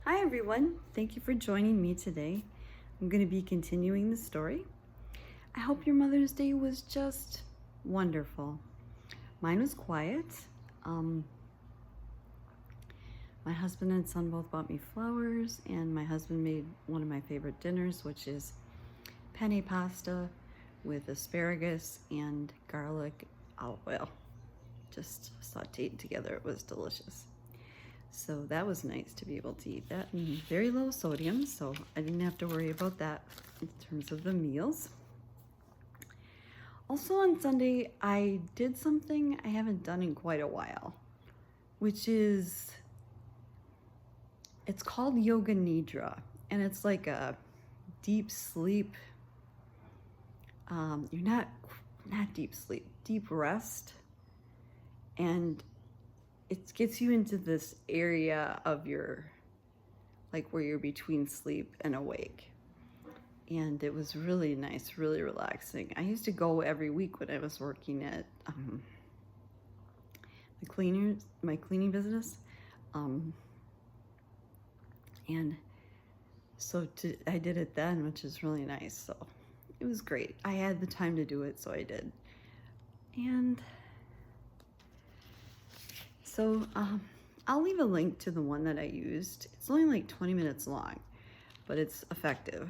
Hi everyone, thank you for joining me today. I'm going to be continuing the story. I hope your Mother's Day was just wonderful. Mine was quiet. My husband and son both bought me flowers, and my husband made one of my favorite dinners, which is penne pasta with asparagus and garlic olive oil. Just sauteed together. It was delicious. So that was nice to be able to eat that, and very low sodium, so I didn't have to worry about that in terms of the meals. Also on Sunday, I did something I haven't done in quite a while, which is, it's called Yoga Nidra, and it's like a deep sleep. You're not deep sleep, deep rest, and it gets you into this area of your, like where you're between sleep and awake. And it was really nice, really relaxing. I used to go every week when I was working at my cleaning business. And so I did it then, which is really nice. So it was great. I had the time to do it, so I did. And so I'll leave a link to the one that I used. It's only like 20 minutes long, but it's effective.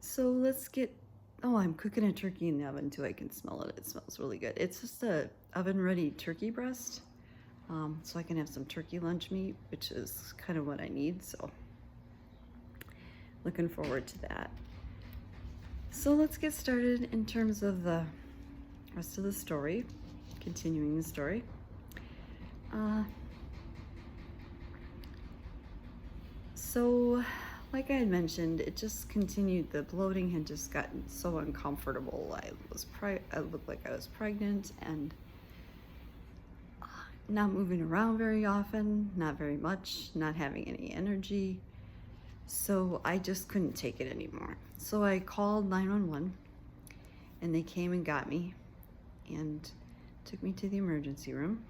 So let's get, oh, I'm cooking a turkey in the oven too. I can smell it. It smells really good. It's just a oven ready turkey breast. So I can have some turkey lunch meat, which is kind of what I need. So looking forward to that. So let's get started in terms of the rest of the story, continuing the story. So like I had mentioned, it just continued. The bloating had just gotten so uncomfortable. I looked like I was pregnant, and not moving around very often, not very much, not having any energy. So I just couldn't take it anymore. So I called 911, and they came and got me and took me to the emergency room.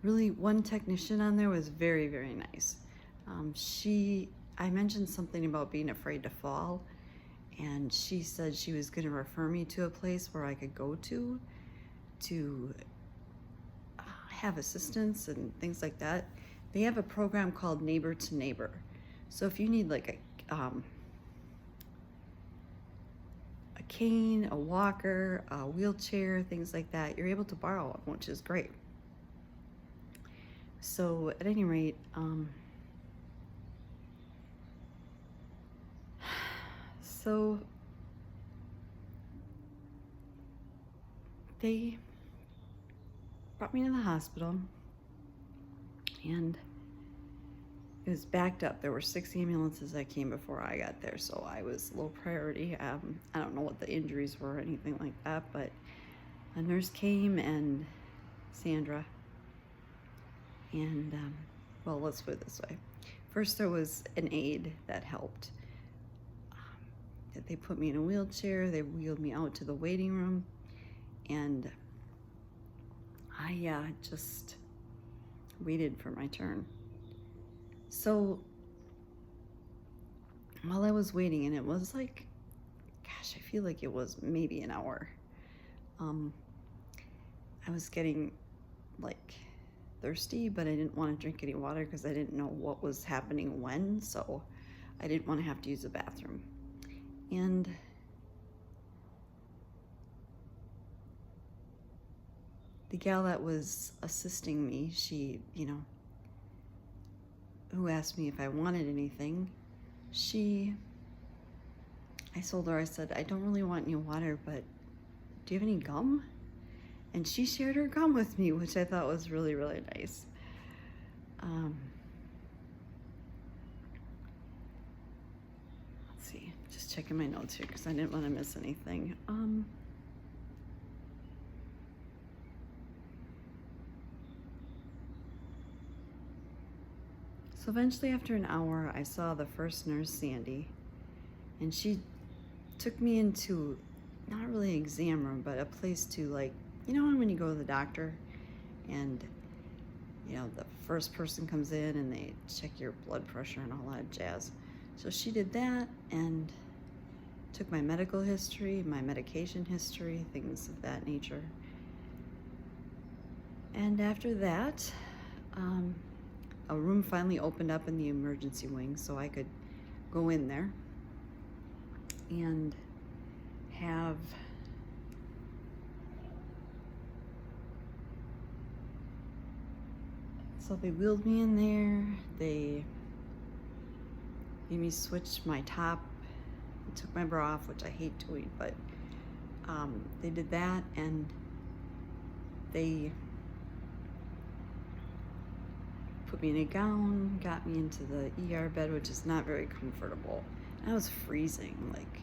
Really, one technician on there was very, very nice. I mentioned something about being afraid to fall, and she said she was going to refer me to a place where I could go to have assistance and things like that. They have a program called Neighbor to Neighbor. So if you need like a cane, a walker, a wheelchair, things like that, you're able to borrow them, which is great. So at any rate, so they brought me to the hospital, and it was backed up. There were 6 ambulances that came before I got there, so I was low priority. I don't know what the injuries were or anything like that, but a nurse came, and Sandra, and well, let's put it this way. First, there was an aide that helped. They put me in a wheelchair, they wheeled me out to the waiting room, and I just waited for my turn. So while I was waiting, and it was like, gosh, I feel like it was maybe an hour, I was getting like thirsty, but I didn't want to drink any water because I didn't know what was happening when, so I didn't want to have to use the bathroom. And the gal that was assisting me, she, who asked me if I wanted anything, I told her, I said, I don't really want any water, but do you have any gum? And she shared her gum with me, which I thought was really, really nice. Let's see, just checking my notes here because I didn't want to miss anything. So eventually, after an hour, I saw the first nurse, Sandy, and she took me into, not really an exam room, but a place to like you know when you go to the doctor and the first person comes in and they check your blood pressure and all that jazz. So she did that and took my medical history, my medication history, things of that nature. And after that, a room finally opened up in the emergency wing so I could go in there and have so they wheeled me in there. They made me switch my top, took my bra off, which I hate doing, but they did that, and they put me in a gown, got me into the ER bed, which is not very comfortable. And I was freezing, like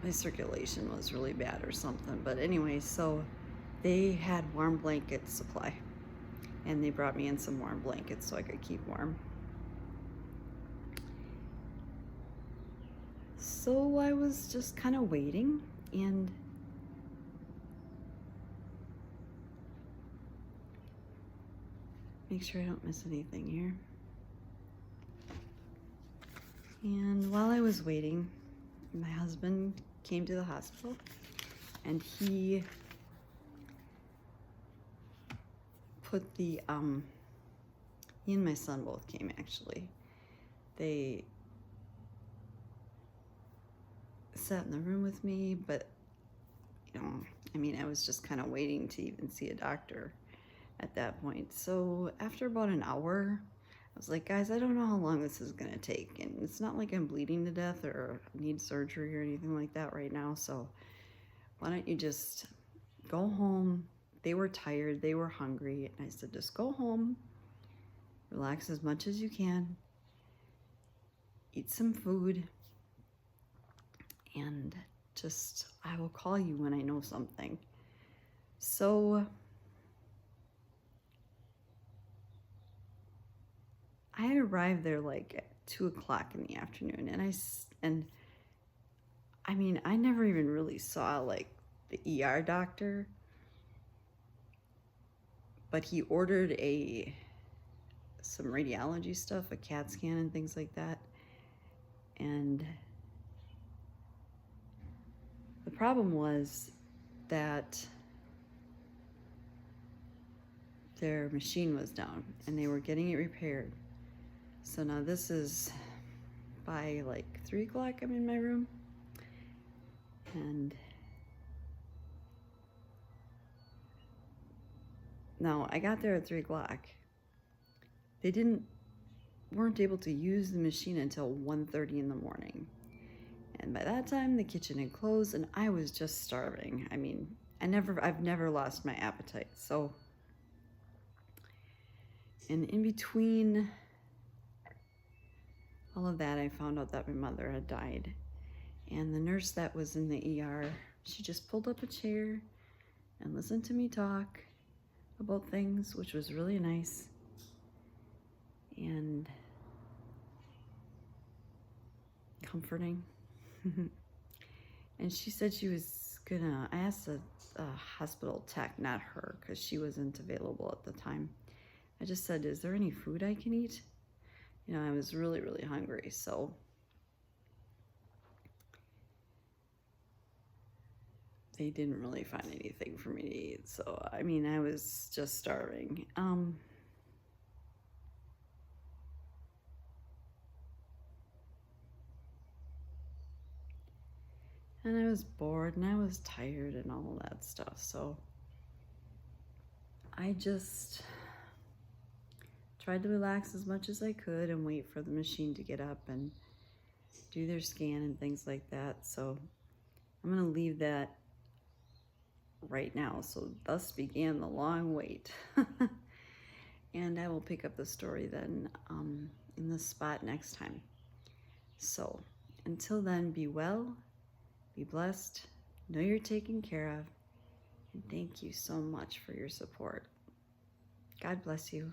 my circulation was really bad or something. But anyway, so they had warm blanket supply, and they brought me in some warm blankets so I could keep warm. So I was just kind of waiting, and make sure I don't miss anything here. And while I was waiting, my husband came to the hospital, and he put the he and my son both came, actually. They sat in the room with me, but I was just kind of waiting to even see a doctor at that point. So after about an hour, I was like, guys, I don't know how long this is gonna take, and it's not like I'm bleeding to death or need surgery or anything like that right now, so why don't you just go home? They were tired, they were hungry, and I said, just go home, relax as much as you can, eat some food, and I will call you when I know something. So I had arrived there like at 2 o'clock in the afternoon, and I never even really saw like the ER doctor, but he ordered some radiology stuff, a CAT scan and things like that. And the problem was that their machine was down and they were getting it repaired. So now this is by like 3 o'clock, I'm in my room. And no, I got there at 3 o'clock. They weren't able to use the machine until 1:30 in the morning. And by that time, the kitchen had closed and I was just starving. I've never lost my appetite. So, and in between all of that, I found out that my mother had died. And the nurse that was in the ER, she just pulled up a chair and listened to me talk about things, which was really nice. And comforting. And she said she was I asked a hospital tech, not her, because she wasn't available at the time. I just said, is there any food I can eat? I was really, really hungry, so they didn't really find anything for me to eat. So, I was just starving. And I was bored and I was tired and all of that stuff. So I just tried to relax as much as I could and wait for the machine to get up and do their scan and things like that. So I'm going to leave that right now. So thus began the long wait. And I will pick up the story then in this spot next time. So until then, be well, be blessed, know you're taken care of, and thank you so much for your support. God bless you.